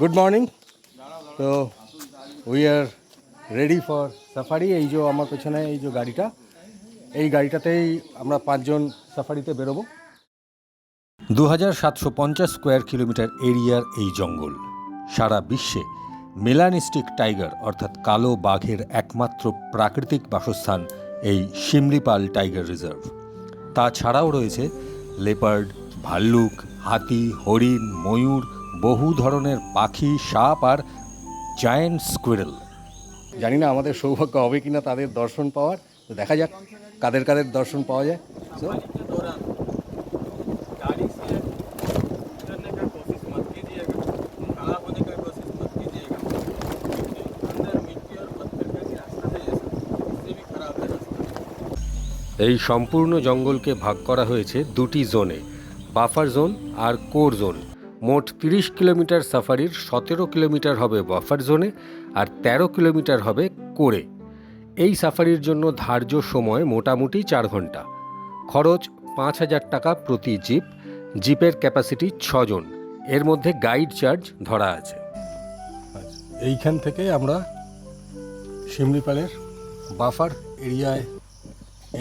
Good morning. তো we are ready for safari. এই যে আমার পেছনে এই যে গাড়িটা, এই গাড়িটাতেই আমরা 5 জন সাফারিতে বেরোবো। 2750 স্কোয়ার কিলোমিটার এরিয়ার এই জঙ্গল সারা বিশ্বে মেলানিস্টিক টাইগার অর্থাৎ কালো বাঘের একমাত্র প্রাকৃতিক বাসস্থান এই শিমলিপাল টাইগার রিজার্ভ। তাছাড়াও রয়েছে লেপার্ড, ভাল্লুক, হাতি, হরিণ, ময়ূর, বহু ধরনের পাখি, সাপ আর জায়ান্ট স্কুইরেল। জানি না আমাদের সৌভাগ্য হবে কিনা তাদের দর্শন পাওয়ার, তো দেখা যাক কাদের কাদের দর্শন পাওয়া যায়। So, गाड़ी से उतरने का कोशिश मत कीजिएगा, खड़ा होने का कोशिश मत कीजिएगा, क्योंकि अंदर मिट्टी और पत्थर का भी रास्ता है, ऐसा इससे भी खराब है रास्ता। এই সম্পূর্ণ জঙ্গলকে ভাগ করা হয়েছে দুটি জোনে, বাফার জোন আর কোর জোন। মোট 30 কিলোমিটার সাফারির 17 কিলোমিটার হবে বাফার জোনে আর 13 কিলোমিটার হবে কোরে। এই সাফারির জন্য ধার্য সময় মোটামুটি 4 ঘন্টা। খরচ 5,000 টাকা প্রতি জিপ। জিপের ক্যাপাসিটি 6 জন, এর মধ্যে গাইড চার্জ ধরা আছে। এইখান থেকে আমরা শিমলিপালের বাফার এরিয়ায়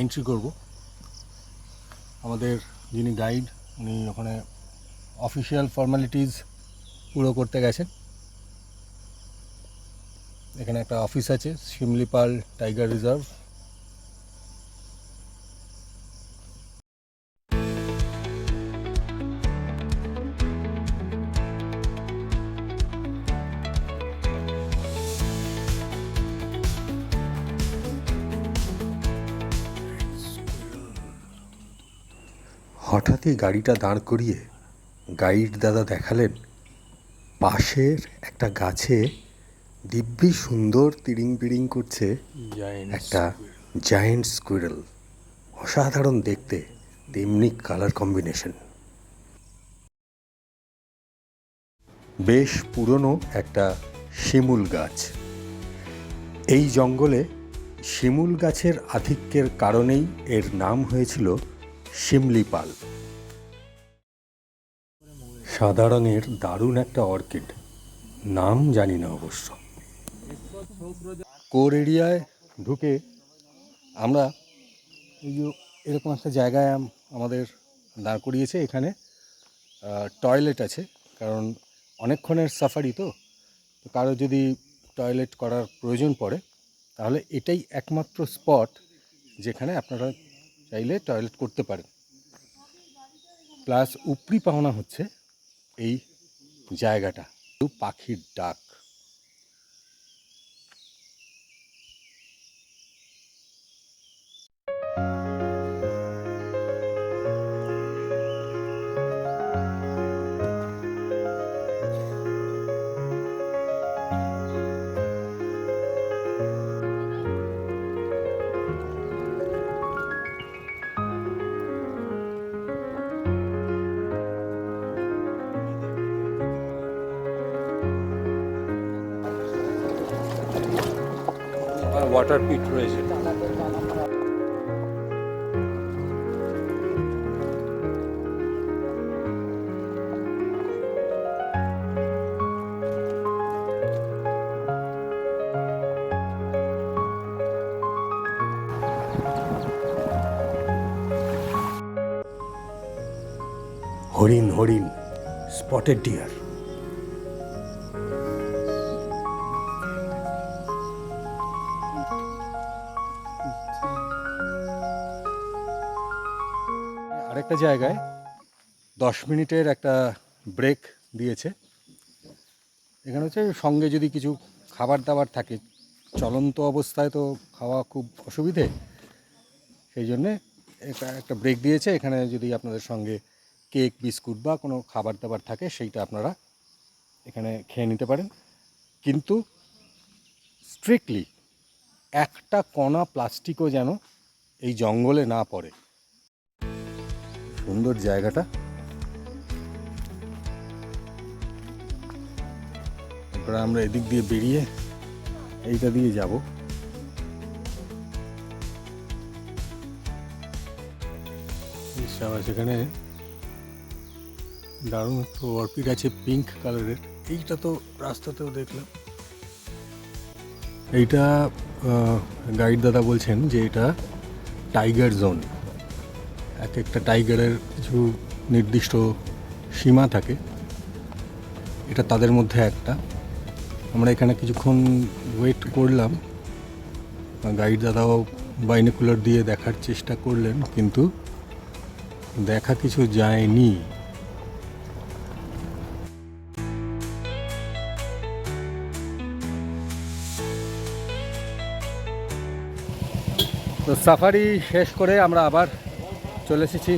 এন্ট্রি করব। আমাদের যিনি গাইড উনি ওখানে অফিসিয়াল ফর্মালিটিস পুরো করতে গেছেন। এখানে একটা অফিস আছে, শিমলিপাল টাইগার রিজার্ভ। হঠাৎই গাড়িটা দাঁড় করিয়ে গাইড দাদা দেখালেন পাশের একটা গাছে দিব্যি সুন্দর তিড়িং বিড়িং করছে একটা জায়ান্ট স্কুইরেল। অসাধারণ দেখতে, তেমনি কালার কম্বিনেশন। বেশ পুরনো একটা শিমুল গাছ। এই জঙ্গলে শিমুল গাছের আধিক্যের কারণেই এর নাম হয়েছিল শিমলিপাল। সাদা রঙের দারুণ একটা অর্কিড, নাম জানি না অবশ্য। কোর এরিয়ায় ঢুকে আমরা এই যে এরকম একটা জায়গায় আমাদের দাঁড় করিয়েছে। এখানে টয়লেট আছে, কারণ অনেকক্ষণের সাফারি তো কারো যদি টয়লেট করার প্রয়োজন পড়ে তাহলে এটাই একমাত্র স্পট যেখানে আপনারা চাইলে টয়লেট করতে পারেন। প্লাস উপরি পাওনা হচ্ছে এই জায়গাটা, পাখির ডাক। ওয়াটার পিট রয়েছে। হরিণ হরিণ, স্পটেড ডিয়ার। আরেকটা জায়গায় 10 মিনিটের একটা ব্রেক দিয়েছে। এখানে হচ্ছে সঙ্গে যদি কিছু খাবার দাবার থাকে, চলন্ত অবস্থায় তো খাওয়া খুব অসুবিধে, সেই জন্যে একটা ব্রেক দিয়েছে। এখানে যদি আপনাদের সঙ্গে কেক, বিস্কুট বা কোনো খাবার দাবার থাকে সেইটা আপনারা এখানে খেয়ে নিতে পারেন। কিন্তু স্ট্রিক্টলি একটা কণা প্লাস্টিকও যেন এই জঙ্গলে না পড়ে। সুন্দর জায়গাটা। এরপরে আমরা এদিক দিয়ে বেরিয়ে এইটা দিয়ে যাব। সেখানে দারুণ একটু অর্কিড আছে পিঙ্ক কালারের। এইটা তো রাস্তাতেও দেখলাম। এইটা গাইড দাদা বলছেন যে এটা টাইগার জোন। এক একটা টাইগারের কিছু নির্দিষ্ট সীমা থাকে, এটা তাদের মধ্যে একটা। আমরা এখানে কিছুক্ষণ ওয়েট করলাম, গাইড দাদাও বাইনোকুলার দিয়ে দেখার চেষ্টা করলেন, কিন্তু দেখা কিছু যায়নি। তো সাফারি শেষ করে আমরা আবার চলে এসেছি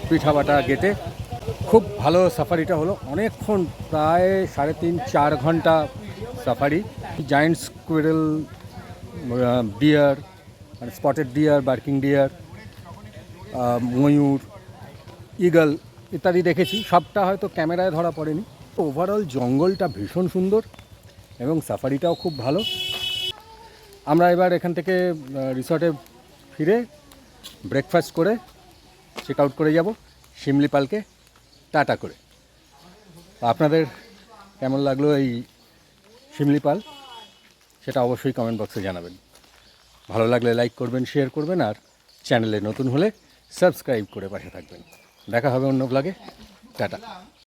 পিঠাবাটা গেটে। খুব ভালো সাফারিটা হলো, অনেকক্ষণ, প্রায় 3.5-4 ঘন্টা সাফারি। জায়েন্ট স্কুইরেল, ডিয়ার, মানে স্পটেড ডিয়ার, বার্কিং ডিয়ার, ময়ূর, ইগল ইত্যাদি দেখেছি। সবটা হয়তো ক্যামেরায় ধরা পড়েনি। ওভারঅল জঙ্গলটা ভীষণ সুন্দর এবং সাফারিটাও খুব ভালো। আমরা এবার এখান থেকে রিসর্টে ফিরে ব্রেকফাস্ট করে চেক আউট করে যাব শিমলিপালকে টাটা করে। আপনাদের কেমন লাগলো এই শিমলিপাল, সেটা অবশ্যই কমেন্ট বক্সে জানাবেন। ভালো লাগলে লাইক করবেন, শেয়ার করবেন, আর চ্যানেলে নতুন হলে সাবস্ক্রাইব করে পাশে থাকবেন। দেখা হবে অন্য ব্লগে। টাটা।